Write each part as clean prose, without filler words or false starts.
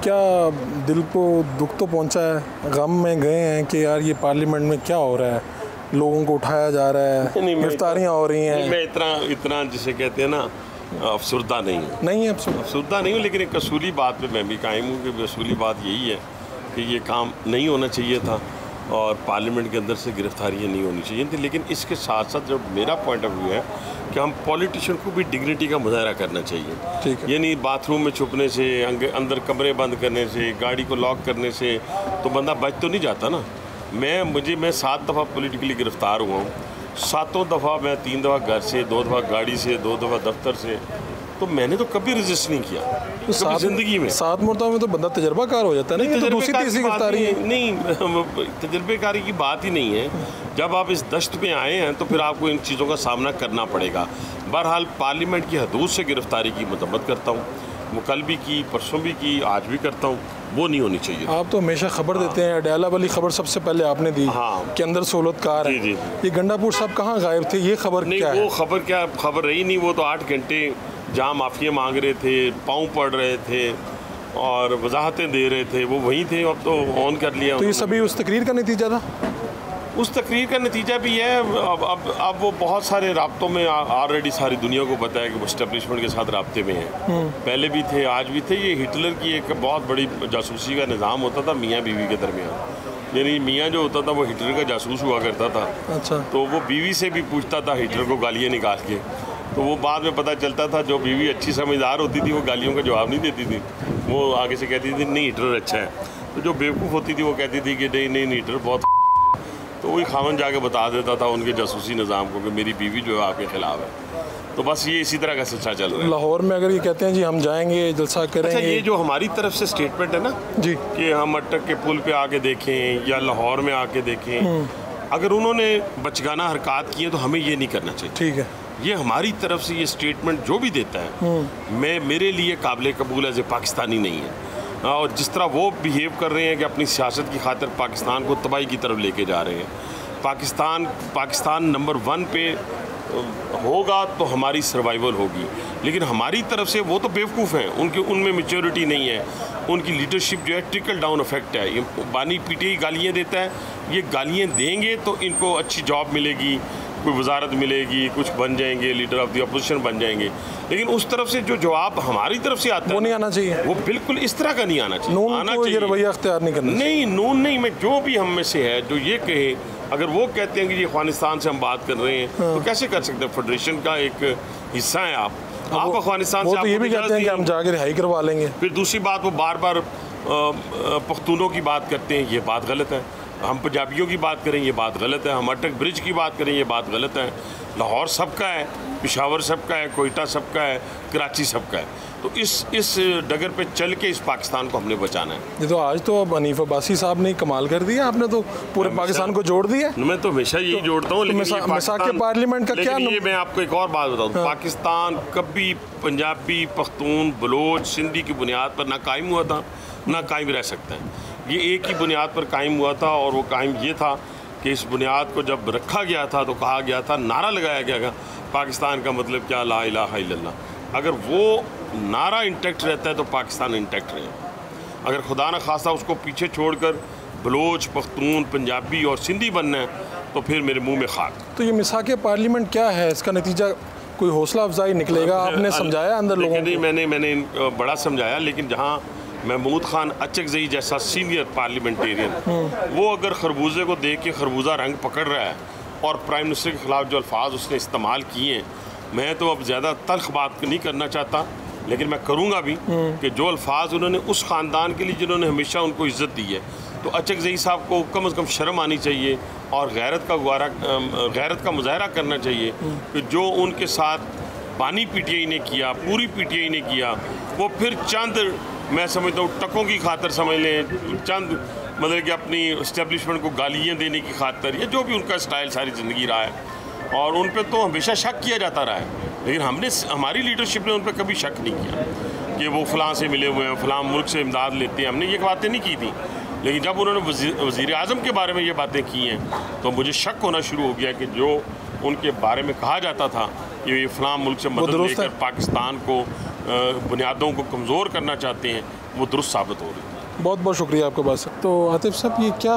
क्या दिल को दुख तो पहुंचा है, गम में गए हैं कि यार ये पार्लियामेंट में क्या हो रहा है, लोगों को उठाया जा रहा है, गिरफ्तारियां हो रही हैं। मैं इतना जिसे कहते हैं ना अफसरदा नहीं है अफसरदा नहीं हूँ, लेकिन एक असूली बात पे मैं भी कायम हूँ कि असूली बात यही है कि ये काम नहीं होना चाहिए था और पार्लियामेंट के अंदर से गिरफ्तारियाँ नहीं होनी चाहिए थी। लेकिन इसके साथ साथ जो मेरा पॉइंट ऑफ व्यू है कि हम पॉलिटिशियन को भी डिग्निटी का मुजाहरा करना चाहिए। ठीक है। ये नहीं बाथरूम में छुपने से, अंदर कमरे बंद करने से, गाड़ी को लॉक करने से तो बंदा बच तो नहीं जाता ना। मैं 7 दफ़ा पॉलिटिकली गिरफ़्तार हुआ हूँ। 7 दफ़ा मैं 3 दफ़ा घर से, 2 दफ़ा गाड़ी से, 2 दफ़ा दफ्तर से, तो मैंने तो कभी रजिस्ट नहीं किया तो ज़िंदगी में। 7 मरतबा में तो बंदा तजर्बाकार हो जाता है ना। तो दूसरी तीसरी गिरफ्तारी नहीं, तजर्बेकारी की बात ही नहीं है। जब आप इस दश्त में आए हैं तो फिर आपको इन चीज़ों का सामना करना पड़ेगा। बहरहाल पार्लियामेंट की हदूद से गिरफ्तारी की मजम्मत करता हूँ, वो कल भी की, परसों भी की, आज भी करता हूँ। वो नहीं होनी चाहिए। आप तो हमेशा खबर देते हैं, अडयाला वाली खबर सबसे पहले आपने दी कि अंदर सहूलतकार है। ये गंडापुर साहब कहाँ गायब थे, ये खबर नहीं, क्या है? वो खबर रही नहीं। वो तो 8 घंटे जहाँ माफ़िया मांग रहे थे, पाँव पड़ रहे थे और वजाहतें दे रहे थे, वो वहीं थे। अब तो ऑन कर लिया। तो ये सभी उस तकरीर का नतीजा था? उस तकरीर का नतीजा भी है। अब वो बहुत सारे राब्तों में ऑलरेडी सारी दुनिया को पता है कि वो एस्टेब्लिशमेंट के साथ राब्ते में हैं। पहले भी थे, आज भी थे। ये हिटलर की एक बहुत बड़ी जासूसी का निज़ाम होता था मियाँ बीवी के दरमियान। यानी मियाँ जो होता था वो हिटलर का जासूस हुआ करता था। अच्छा। तो वो बीवी से भी पूछता था हिटलर को गालियाँ निकाल के। तो वो बाद में पता चलता था जो बीवी अच्छी समझदार होती थी वो गालियों का जवाब नहीं देती थी, वो आगे से कहती थी नहीं हिटलर अच्छा है। तो जो बेवकूफ़ होती थी वो कहती थी कि नहीं हिटलर बहुत। तो वही खामन जाके बता देता था उनके जासूसी निज़ाम को कि मेरी बीवी जो है आपके ख़िलाफ़ है। तो बस ये इसी तरह का सिलसिला चल रहा है। लाहौर में अगर ये कहते हैं जी हम जाएंगे, जलसा करेंगे। अच्छा, ये जो हमारी तरफ से स्टेटमेंट है ना जी कि हम अटक के पुल पे आके देखें या लाहौर में आके देखें, अगर उन्होंने बचगाना हरकत की है तो हमें ये नहीं करना चाहिए। ठीक है। ये हमारी तरफ से ये स्टेटमेंट जो भी देता है मेरे लिए काबिल कबूल एज ए पाकिस्तानी नहीं है। और जिस तरह वो बिहेव कर रहे हैं कि अपनी सियासत की खातिर पाकिस्तान को तबाही की तरफ लेके जा रहे हैं। पाकिस्तान नंबर 1 पे होगा तो हमारी सर्वाइवल होगी। लेकिन हमारी तरफ से वो तो बेवकूफ़ हैं, उनमें मैच्योरिटी नहीं है। उनकी लीडरशिप जो है ट्रिकल डाउन इफेक्ट है। ये बानी पीटे गालियाँ देता है, ये गालियाँ देंगे तो इनको अच्छी जॉब मिलेगी, कोई वजारत मिलेगी, कुछ बन जाएंगे, लीडर ऑफ द अपोजिशन बन जाएंगे। लेकिन उस तरफ से जो जवाब हमारी तरफ से आता है वो नहीं आना चाहिए। वो बिल्कुल इस तरह का नहीं आना चाहिए। आना चाहिए, रवैया अख्तियार नहीं करना। नहीं, नून नहीं, मैं जो भी हम में से है जो ये कहे, अगर वो कहते हैं कि ये अफगानिस्तान से हम बात कर रहे हैं तो कैसे कर सकते हैं? फेडरेशन का एक हिस्सा है आप अफगानिस्तान से। तो ये भी कहते हैं कि हम जाकर रिहाई करवा लेंगे। फिर दूसरी बात, वो बार बार पख्तूनों की बात करते हैं, ये बात गलत है। हम पंजाबियों की बात करें, ये बात गलत है। हम अटक ब्रिज की बात करें, ये बात गलत है। लाहौर सबका है, पेशावर सबका है, कोयटा सबका है, कराची सबका है। तो इस डगर पे चल के इस पाकिस्तान को हमने बचाना है। ये तो आज तो अब हनीफ अब्बासी साहब ने कमाल कर दिया, आपने तो पूरे पाकिस्तान को जोड़ दिया। मैं तो हमेशा यही जोड़ता हूँ। लेकिन पार्लियामेंट का क्या? मैं आपको एक और बात बताऊँ। पाकिस्तान कभी पंजाबी, पख्तून, बलोच, सिंधी की बुनियाद पर ना कायम हुआ था, ना कायम रह सकता है। ये एक ही बुनियाद पर कायम हुआ था और वो कायम ये था कि इस बुनियाद को जब रखा गया था तो कहा गया था, नारा लगाया गया पाकिस्तान का मतलब क्या, ला इलाहा इल्लल्लाह। अगर वो नारा इंटैक्ट रहता है तो पाकिस्तान इंटैक्ट रहेगा। अगर खुदा न खास्ता उसको पीछे छोड़कर बलोच, पख्तून, पंजाबी और सिंधी बनना है तो फिर मेरे मुंह में खाक। तो ये मिसाक पार्लियामेंट क्या है, इसका नतीजा कोई हौसला अफजाई निकलेगा? आपने समझाया अंदर लोगों को? मैंने बड़ा समझाया, लेकिन जहाँ महमूद खान अचकज़ई जैसा सीनियर पार्लियामेंटेरियन वो अगर खरबूजे को देख के खरबूजा रंग पकड़ रहा है और प्राइम मिनिस्टर के ख़िलाफ़ जो अल्फाज उसने इस्तेमाल किए हैं, मैं तो अब ज़्यादा तल्ख बात नहीं करना चाहता, लेकिन मैं करूँगा भी कि जो अल्फाज उन्होंने उस ख़ानदान के लिए जिन्होंने हमेशा उनको इज़्ज़त दी है, तो अचकज़ई साहब को कम से कम शर्म आनी चाहिए और गैरत का मुजाहरा करना चाहिए कि जो उनके साथ बानी पीटीआई ने किया, पूरी पीटीआई ने किया, वो फिर चंद, मैं समझता हूँ टकों की खातर समझ लें, चंद मतलब कि अपनी इस्टेब्लिशमेंट को गालियाँ देने की खातर, या जो भी उनका स्टाइल सारी ज़िंदगी रहा है, और उन पर तो हमेशा शक किया जाता रहा है। लेकिन हमारी लीडरशिप ने उन पर कभी शक नहीं किया कि वो फ़लाँ से मिले हुए हैं, फ़लाँ मुल्क से इमदाद लेते हैं। हमने ये बातें नहीं की थी। लेकिन जब उन्होंने वज़ीर आज़म के बारे में ये बातें की हैं तो मुझे शक होना शुरू हो गया कि जो उनके बारे में कहा जाता था कि ये फ़लाँ मुल्क से मदद लेकर पाकिस्तान को बुनियादों को कमज़ोर करना चाहते हैं, वो दुरुस्त साबित हो रही है। बहुत बहुत शुक्रिया आपके पास। तो आतिफ साहब, ये क्या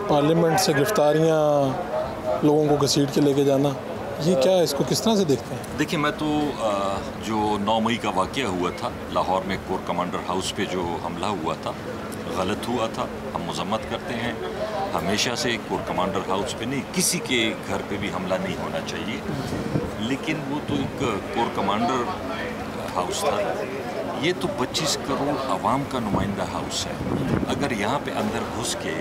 पार्लियामेंट से गिरफ्तारियाँ, लोगों को घसीट के लेके जाना, ये क्या, इसको किस तरह से देखते हैं? देखिए, मैं तो जो 9 मई का वाक़या हुआ था लाहौर में कोर कमांडर हाउस पे जो हमला हुआ था, गलत हुआ था, हम मज़म्मत करते हैं। हमेशा से कोर कमांडर हाउस पे नहीं, किसी के घर पे भी हमला नहीं होना चाहिए, लेकिन वो तो एक कोर कमांडर हाउस था। ये तो 25 करोड़ आवाम का नुमाइंदा हाउस है। अगर यहाँ पे अंदर घुस के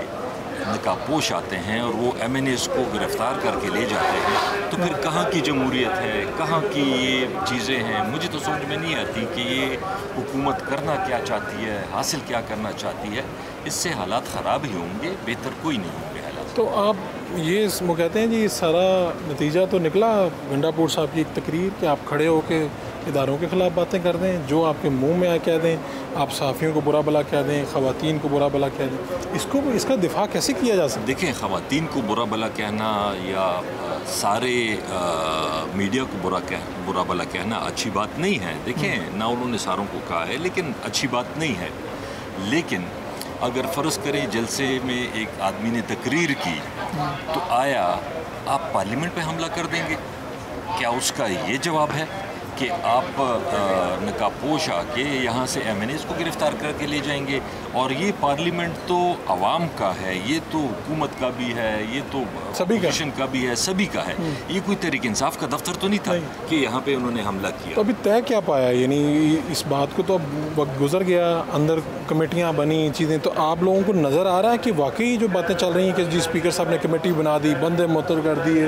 नकाबपोश आते हैं और वो MNAs को गिरफ्तार करके ले जाते हैं, तो फिर कहाँ की जमहूरियत है, कहाँ की ये चीज़ें हैं? मुझे तो समझ में नहीं आती कि ये हुकूमत करना क्या चाहती है, हासिल क्या करना चाहती है। इससे हालात ख़राब ही होंगे, बेहतर कोई नहीं होंगे हालात। तो आप ये वो कहते हैं जी, ये सारा नतीजा तो निकला गंडापुर साहब की एक तकरीर कि आप खड़े होके इदारों के ख़िलाफ़ बातें कर दें, जो आपके मुंह में आ कह दें, आप सहाफ़ियों को बुरा भला कह दें, ख़वातीन को बुरा भला कह दें। इसका दिफा कैसे किया जा सकता है? देखें, ख़वातीन को बुरा भला कहना या सारे मीडिया को बुरा भला कहना अच्छी बात नहीं है। देखें, ना उन्होंने सारों को कहा है, लेकिन अच्छी बात नहीं है। लेकिन अगर फ़र्ज़ करें जलसे में एक आदमी ने तकरीर की तो आया, आप पार्लियामेंट पे हमला कर देंगे? क्या उसका ये जवाब है कि आप नकाबपोश आके यहाँ से MNAs को गिरफ़्तार करके ले जाएंगे? और ये पार्लियामेंट तो आवाम का है, ये तो हुकूमत का भी है, ये तो अपोजिशन का भी है, सभी का है। ये कोई तहरीक इंसाफ का दफ्तर तो नहीं था कि यहाँ पे उन्होंने हमला किया। तो अभी तय क्या पाया? यानी इस बात को तो अब वक्त गुजर गया, अंदर कमेटियाँ बनी, चीज़ें, तो आप लोगों को नज़र आ रहा है कि वाकई जो बातें चल रही हैं कि जी स्पीकर साहब ने कमेटी बना दी, बंदे मुअत्तल कर दिए,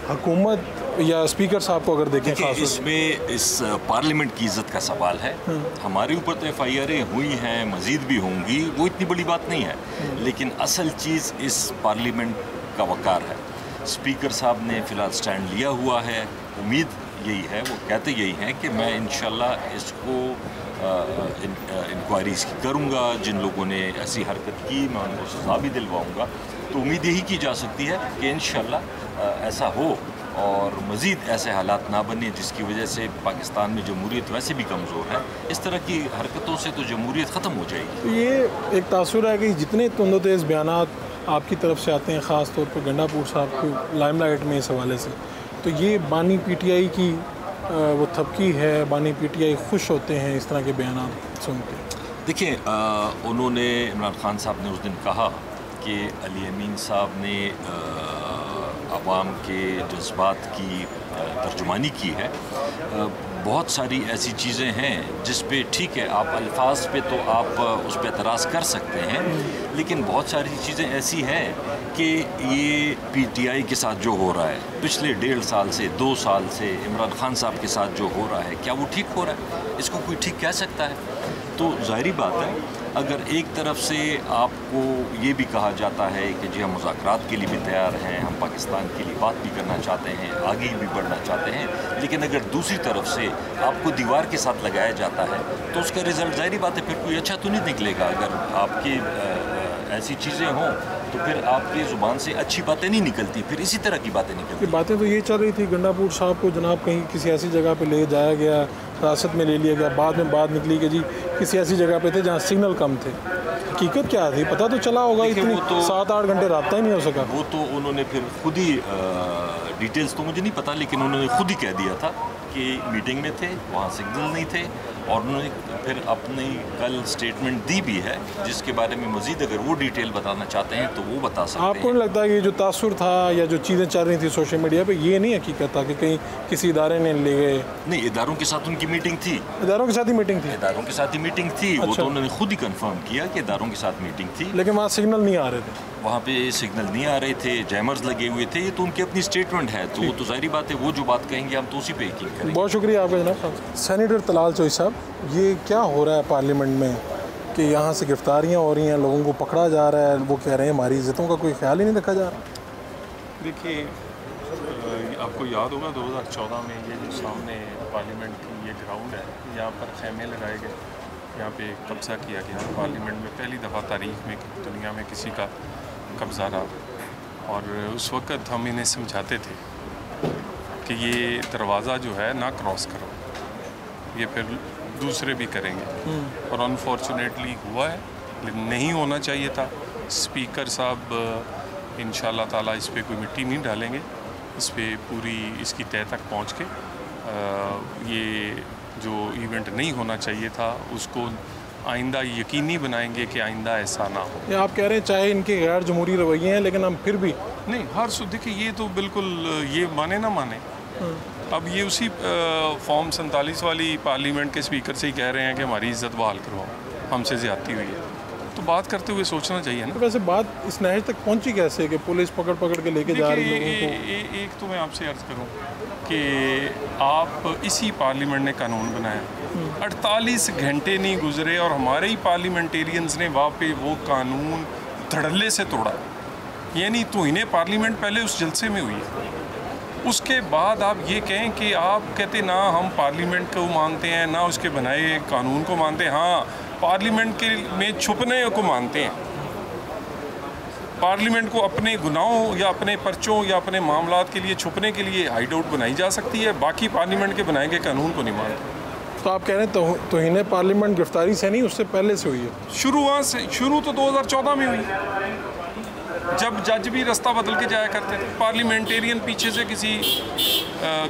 हुकूमत या स्पीकर साहब को अगर देखें खास इसमें इस पार्लियामेंट की इज़्ज़त का सवाल है। हमारे ऊपर तो FIR हुई हैं, मज़ीद भी होंगी, वो इतनी बड़ी बात नहीं है। लेकिन असल चीज़ इस पार्लियामेंट का वक़ार है। स्पीकर साहब ने फ़िलहाल स्टैंड लिया हुआ है। उम्मीद यही है, वो कहते यही हैं कि मैं इंशाल्लाह इसको इंक्वायरीज़ करूँगा, जिन लोगों ने ऐसी हरकत की मैं उनको सज़ा भी दिलवाऊँगा। तो उम्मीद यही की जा सकती है कि इंशाल्लाह ऐसा हो और मज़ीद ऐसे हालात ना बने जिसकी वजह से पाकिस्तान में जमहूरियत वैसे भी कमज़ोर है। इस तरह की हरकतों से तो जमहूरियत ख़त्म हो जाएगी। तो ये एक तासुर है कि जितने तुंदो-तेज़ बयानात आपकी तरफ से आते हैं, ख़ास तौर पर गंडापुर साहब को लाइमलाइट में इस हवाले से, तो ये बानी PTI की वो थपकी है, बानी PTI खुश होते हैं इस तरह के बयानात सुन के? देखिए, उन्होंने, इमरान खान साहब ने उस दिन कहा कि अली अमीन साहब ने अवाम के जज्बात की तर्जुमानी की है। बहुत सारी ऐसी चीज़ें हैं जिस पे ठीक है, आप अल्फाज पे तो आप उस पर एतराज़ कर सकते हैं, लेकिन बहुत सारी चीज़ें ऐसी हैं कि ये PTI के साथ जो हो रहा है पिछले 1.5 साल से 2 साल से इमरान खान साहब के साथ जो हो रहा है, क्या वो ठीक हो रहा है? इसको कोई ठीक कह सकता है? तो ज़ाहिरी बात है, अगर एक तरफ से आपको ये भी कहा जाता है कि जी हम मुज़ाकरात के लिए भी तैयार हैं, हम पाकिस्तान के लिए बात भी करना चाहते हैं, आगे भी बढ़ना चाहते हैं, लेकिन अगर दूसरी तरफ से आपको दीवार के साथ लगाया जाता है तो उसका रिज़ल्ट ज़ाहिरी बात है फिर कोई अच्छा तो नहीं निकलेगा। अगर आपकी ऐसी चीज़ें हों तो फिर आपकी ज़ुबान से अच्छी बातें नहीं निकलती, फिर इसी तरह की बातें निकलती। बातें तो ये चल रही थी गंडापुर साहब को जनाब कहीं किसी ऐसी जगह पे ले जाया गया, हिरासत में ले लिया गया, बाद में बात निकली कि जी किसी ऐसी जगह पे थे जहाँ सिग्नल कम थे। हकीकत क्या थी पता तो चला होगा, इतनी 7-8 घंटे रास्ता ही नहीं हो सका। वो तो उन्होंने फिर खुद ही डिटेल्स तो मुझे नहीं पता, लेकिन उन्होंने खुद ही कह दिया था कि मीटिंग में थे, वहाँ सिग्नल नहीं थे, और उन्होंने फिर अपनी कल स्टेटमेंट दी भी है जिसके बारे में मज़ीद अगर वो डिटेल बताना चाहते हैं तो वो बता सकते हैं। आपको नहीं लगता कि जो तासुर था या जो चीज़ें चल रही थी सोशल मीडिया पे, ये नहीं हकीकत था कि कहीं किसी इदारे ने ले गए? नहीं, इदारों के साथ उनकी मीटिंग थी। इदारों के साथ ही मीटिंग थी? इदारों के साथ ही मीटिंग थी। वो तो उन्होंने खुद ही कंफर्म किया कि इदारों के साथ मीटिंग थी, लेकिन वहाँ सिग्नल नहीं आ रहे थे। वहाँ पे सिग्नल नहीं आ रहे थे, जैमर्स लगे हुए थे। ये तो उनकी अपनी स्टेटमेंट है, तो वो तो ज़ाहिरी बात है, वो जो बात कहेंगे हम तो उसी पे यकीन करेंगे। बहुत शुक्रिया आपका जनाब। सेनेटर तलाल चोई साहब, ये क्या हो रहा है पार्लियामेंट में कि यहाँ से गिरफ्तारियाँ हो रही हैं, लोगों को पकड़ा जा रहा है, वो कह रहे हैं हमारी इज़्ज़तों का कोई ख्याल ही नहीं रखा जा रहा? देखिए, आपको याद होगा 2014 में ये जो सामने पार्लियामेंट की ये ग्राउंड है, यहाँ पर खैमे लगाए गए, यहाँ पे कब्ज़ा किया गया। पार्लियामेंट में पहली दफ़ा तारीख़ में दुनिया में किसी का कब्ज़ा रहा, और उस वक़्त हम इन्हें समझाते थे कि ये दरवाज़ा जो है ना क्रॉस करो। ये फिर दूसरे भी करेंगे और अनफॉर्चुनेटली हुआ है, लेकिन नहीं होना चाहिए था। स्पीकर साहब इंशाल्लाह ताला इस पे कोई मिट्टी नहीं डालेंगे, इस पे पूरी इसकी तह तक पहुंच के ये जो इवेंट नहीं होना चाहिए था उसको आइंदा यकीनी बनाएंगे कि आइंदा ऐसा ना हो। ये आप कह रहे हैं चाहे इनके गैर जमहूरी रवैये हैं लेकिन हम फिर भी नहीं, हर देखिए ये तो बिल्कुल ये माने ना माने, अब ये उसी फॉर्म 47 वाली पार्लियामेंट के स्पीकर से ही कह रहे हैं कि हमारी इज्जत बहाल करवाओ, हमसे ज़्यादती हुई है। तो बात करते हुए सोचना चाहिए ना। तो वैसे बात इस नहज तक पहुंची कैसे कि पुलिस पकड़ पकड़ के लेके जा रही है लोगों को? एक तो मैं आपसे अर्ज़ करूं कि आप इसी पार्लियामेंट ने कानून बनाया, 48 घंटे नहीं गुजरे और हमारे ही पार्लियामेंटेरियंस ने वहाँ पे वो कानून धड़ल्ले से तोड़ा। यानी तौहीन पार्लियामेंट पहले उस जलसे में हुई है, उसके बाद आप ये कहें कि आप कहते ना हम पार्लियामेंट को मानते हैं ना उसके बनाए कानून को मानते हैं। हाँ, पार्लियामेंट के में छुपने को मानते हैं, पार्लियामेंट को अपने गुनाहों या अपने पर्चों या अपने मामलात के लिए छुपने के लिए हाइड आउट बनाई जा सकती है, बाकी पार्लियामेंट के बनाए गए कानून को नहीं मानते। तो आप कह रहे हैं तौहीन पार्लियामेंट गिरफ्तारी से नहीं, उससे पहले से हुई है? शुरू तो 2014 में हुई, जब जज भी रास्ता बदल के जाया करते थे, पार्लियामेंटेरियन पीछे से किसी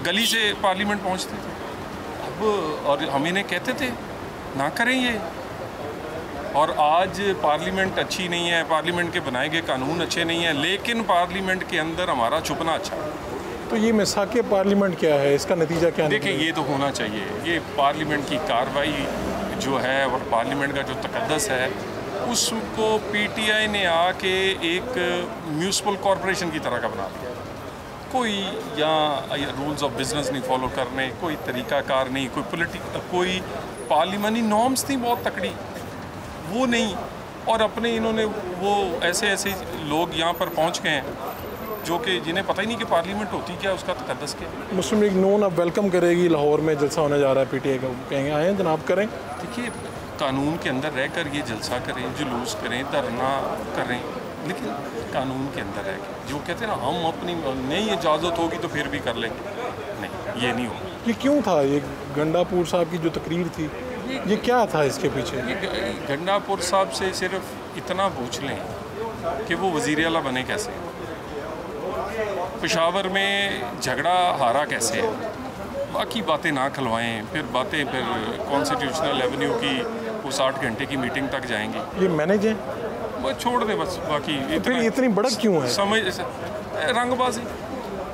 गली से पार्लियामेंट पहुंचते थे। अब और हम इन्हें कहते थे ना करें ये, और आज पार्लियामेंट अच्छी नहीं है, पार्लियामेंट के बनाए गए कानून अच्छे नहीं हैं, लेकिन पार्लियामेंट के अंदर हमारा छुपना अच्छा है। तो ये मिसाक पार्लियामेंट क्या है, इसका नतीजा क्या? देखिए ये तो होना चाहिए, ये पार्लियामेंट की कार्रवाई जो है और पार्लियामेंट का जो तकद्दस है उसको पीटीआई ने आके एक म्यूनसिपल कॉरपोरेशन की तरह का बना दिया। कोई यहाँ रूल्स ऑफ बिजनेस नहीं फॉलो करने, कोई तरीक़ाकार नहीं, कोई पार्लियामानी नॉर्म्स थी बहुत तकड़ी, वो नहीं, और अपने इन्होंने वो ऐसे लोग यहाँ पर पहुँच गए हैं जो कि जिन्हें पता ही नहीं कि पार्लियामेंट होती क्या, उसका तकद्दस क्या। मुस्लिम लीग नून अब वेलकम करेगी, लाहौर में जलसा होने जा रहा है पीटीआई का, कहेंगे आए जनाब करें? देखिए कानून के अंदर रहकर ये जलसा करें, जुलूस करें, धरना करें, लेकिन कानून के अंदर रह के जो कहते हैं ना हम अपनी नहीं इजाज़त होगी तो फिर भी कर लेंगे, नहीं ये नहीं होगा। ये क्यों था? ये गंडापुर साहब की जो तकरीर थी ये क्या था इसके पीछे? ये गंडापुर साहब से सिर्फ इतना पूछ लें कि वो वज़ीर आला बने कैसे, पेशावर में झगड़ा हारा कैसे है, बाकी बातें ना खलवाएं, फिर कॉन्स्टिट्यूशनल एवेन्यू की वो 60 घंटे की मीटिंग तक जाएंगी। ये मैनेज है, वो छोड़ दे बस, बाकी फिर इतनी बड़क क्यों है? समझ रंगबाजी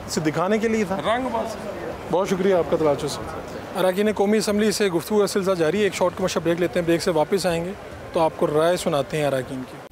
इसे दिखाने के लिए था, रंगबाजी। बहुत शुक्रिया आपका तवज्जो से। अरकान कौमी असम्बली से गुफ्तगू का सिलसिला जारी है, एक शॉर्ट कमर्शियल ब्रेक लेते हैं, ब्रेक से वापस आएंगे तो आपको राय सुनाते हैं अरकान की।